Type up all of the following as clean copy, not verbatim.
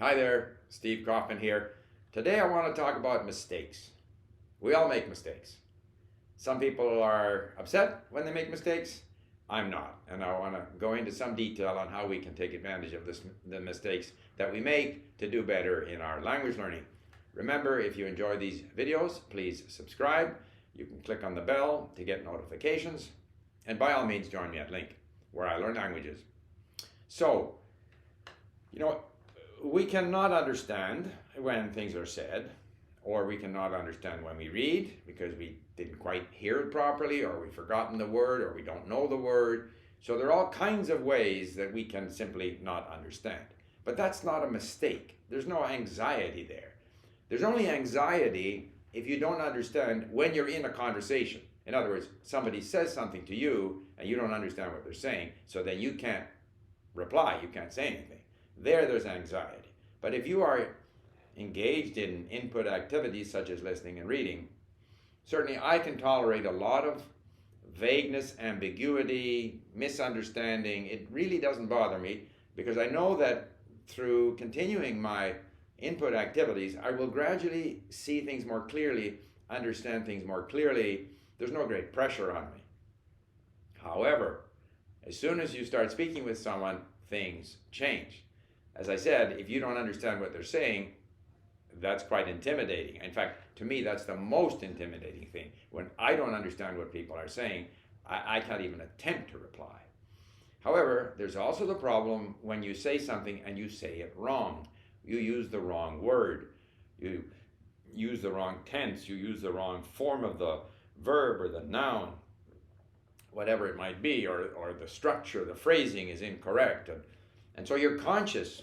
Hi there, Steve Kaufman here. Today I want to talk about mistakes. We all make mistakes. Some people are upset when they make mistakes. I'm not. And I want to go into some detail on how we can take advantage of the mistakes that we make to do better in our language learning. Remember, if you enjoy these videos, please subscribe. You can click on the bell to get notifications. And by all means, join me at Link, where I learn languages. So, you know, we cannot understand when things are said, or we cannot understand when we read because we didn't quite hear it properly, or we've forgotten the word, or we don't know the word. So there are all kinds of ways that we can simply not understand. But that's not a mistake. There's no anxiety there. There's only anxiety if you don't understand when you're in a conversation. In other words, somebody says something to you and you don't understand what they're saying, so then you can't reply, you can't say anything. There's anxiety. But if you are engaged in input activities such as listening and reading, certainly I can tolerate a lot of vagueness, ambiguity, misunderstanding. It really doesn't bother me because I know that through continuing my input activities, I will gradually see things more clearly, understand things more clearly. There's no great pressure on me. However, as soon as you start speaking with someone, things change. As I said, if you don't understand what they're saying, that's quite intimidating. In fact, to me, that's the most intimidating thing. When I don't understand what people are saying, I can't even attempt to reply. However, there's also the problem when you say something and you say it wrong. You use the wrong word. You use the wrong tense. You use the wrong form of the verb or the noun, whatever it might be, or the structure, the phrasing is incorrect. And so you're conscious,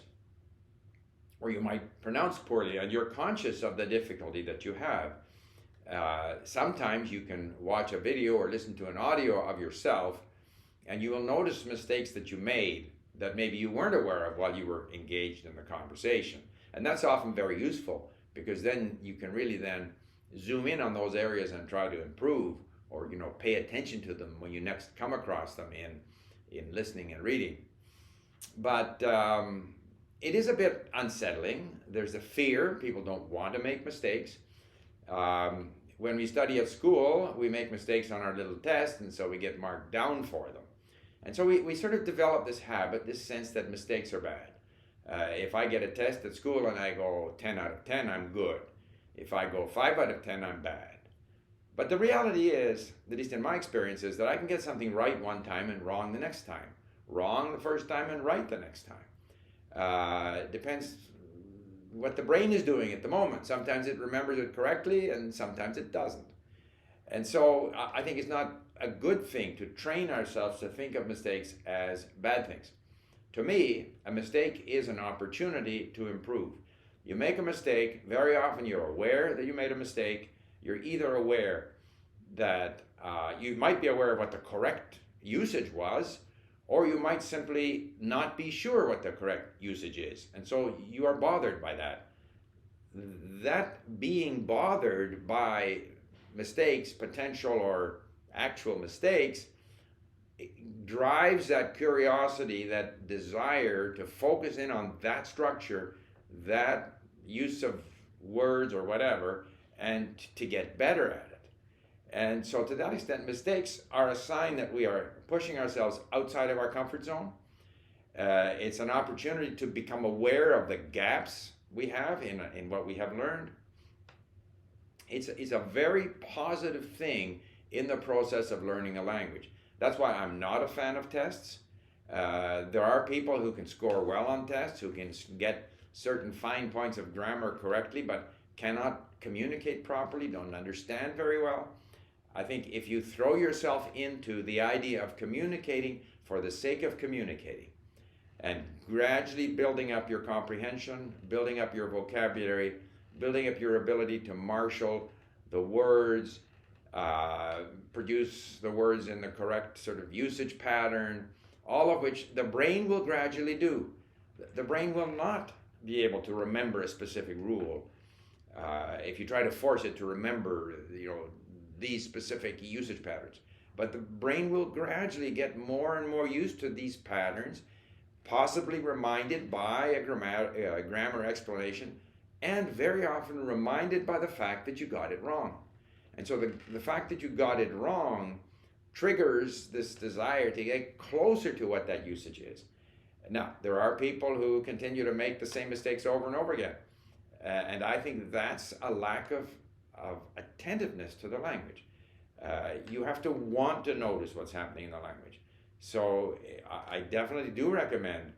or you might pronounce poorly, and you're conscious of the difficulty that you have. Sometimes you can watch a video or listen to an audio of yourself, and you will notice mistakes that you made that maybe you weren't aware of while you were engaged in the conversation. And that's often very useful because then you can really then zoom in on those areas and try to improve, or pay attention to them when you next come across them in listening and reading. But it is a bit unsettling. There's a fear. People don't want to make mistakes. When we study at school, we make mistakes on our little test, and so we get marked down for them. And so we sort of develop this habit, this sense that mistakes are bad. If I get a test at school and I go 10 out of 10, I'm good. If I go 5 out of 10, I'm bad. But the reality is, at least in my experience, is that I can get something right one time and wrong the next time. Wrong the first time and right the next time. It depends what the brain is doing at the moment. Sometimes it remembers it correctly and sometimes it doesn't. And so I think it's not a good thing to train ourselves to think of mistakes as bad things. To me, a mistake is an opportunity to improve. You make a mistake, very often you're aware that you made a mistake. You're either aware that you might be aware of what the correct usage was, or you might simply not be sure what the correct usage is. And so you are bothered by that. That being bothered by mistakes, potential or actual mistakes, drives that curiosity, that desire to focus in on that structure, that use of words or whatever, and to get better at it. And so to that extent, mistakes are a sign that we are pushing ourselves outside of our comfort zone. It's an opportunity to become aware of the gaps we have in what we have learned. It's a very positive thing in the process of learning a language. That's why I'm not a fan of tests. There are people who can score well on tests, who can get certain fine points of grammar correctly, but cannot communicate properly, don't understand very well. I think if you throw yourself into the idea of communicating for the sake of communicating and gradually building up your comprehension, building up your vocabulary, building up your ability to marshal the words, produce the words in the correct sort of usage pattern, all of which the brain will gradually do. The brain will not be able to remember a specific rule if you try to force it to remember, these specific usage patterns. But the brain will gradually get more and more used to these patterns, possibly reminded by a grammar explanation, and very often reminded by the fact that you got it wrong. And so the fact that you got it wrong triggers this desire to get closer to what that usage is. Now, there are people who continue to make the same mistakes over and over again. And I think that's a lack of attentiveness to the language. You have to want to notice what's happening in the language. So I definitely do recommend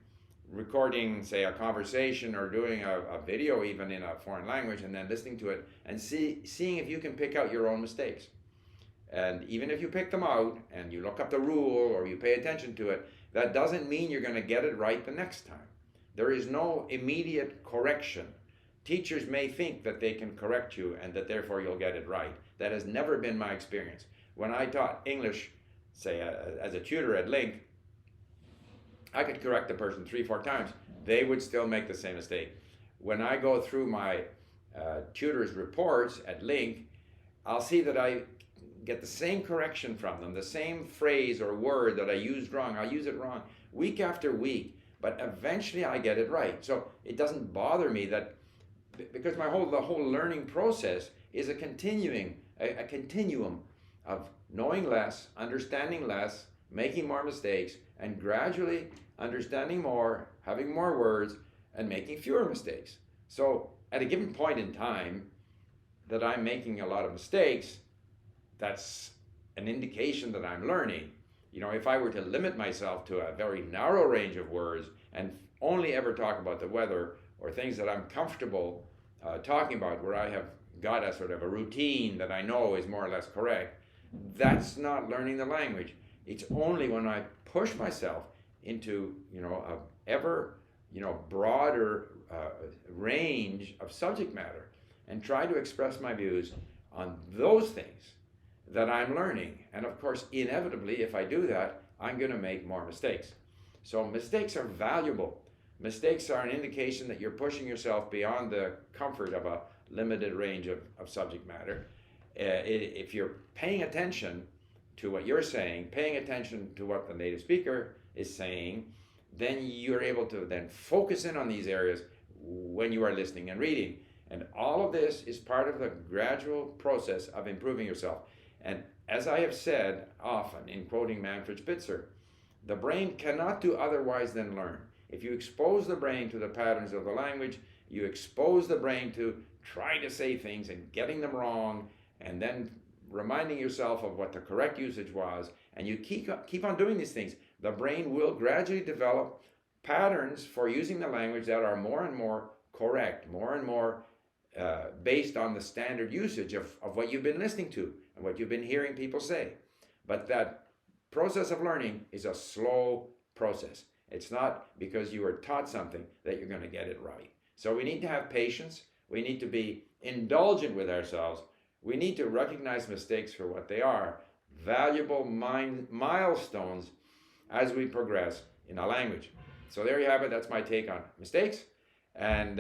recording, say, a conversation or doing a video even in a foreign language and then listening to it and seeing if you can pick out your own mistakes. And even if you pick them out and you look up the rule or you pay attention to it, that doesn't mean you're going to get it right the next time. There is no immediate correction. Teachers may think that they can correct you and that therefore you'll get it right. That has never been my experience. When I taught English, say as a tutor at Link, I could correct the person 3-4 times. They would still make the same mistake. When I go through my tutor's reports at Link, I'll see that I get the same correction from them, the same phrase or word that I used wrong. I'll use it wrong week after week, but eventually I get it right. So it doesn't bother me that, because the whole learning process is a continuum of knowing less, understanding less, making more mistakes, and gradually understanding more, having more words, and making fewer mistakes. So at a given point in time that I'm making a lot of mistakes, that's an indication that I'm learning. You know, if I were to limit myself to a very narrow range of words and only ever talk about the weather or things that I'm comfortable talking about, where I have got a sort of a routine that I know is more or less correct, that's not learning the language. It's only when I push myself into, a ever, broader range of subject matter and try to express my views on those things that I'm learning. And of course, inevitably, if I do that, I'm going to make more mistakes. So mistakes are valuable. Mistakes are an indication that you're pushing yourself beyond the comfort of a limited range of subject matter. If you're paying attention to what you're saying, paying attention to what the native speaker is saying, then you're able to then focus in on these areas when you are listening and reading. And all of this is part of the gradual process of improving yourself. And as I have said often in quoting Manfred Spitzer, the brain cannot do otherwise than learn. If you expose the brain to the patterns of the language, you expose the brain to try to say things and getting them wrong, and then reminding yourself of what the correct usage was, and you keep on doing these things, the brain will gradually develop patterns for using the language that are more and more correct, more and more based on the standard usage of what you've been listening to and what you've been hearing people say. But that process of learning is a slow process. It's not because you were taught something that you're going to get it right. So we need to have patience. We need to be indulgent with ourselves. We need to recognize mistakes for what they are, valuable milestones as we progress in a language. So there you have it. That's my take on mistakes, and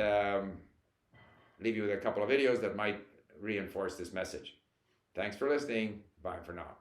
leave you with a couple of videos that might reinforce this message. Thanks for listening. Bye for now.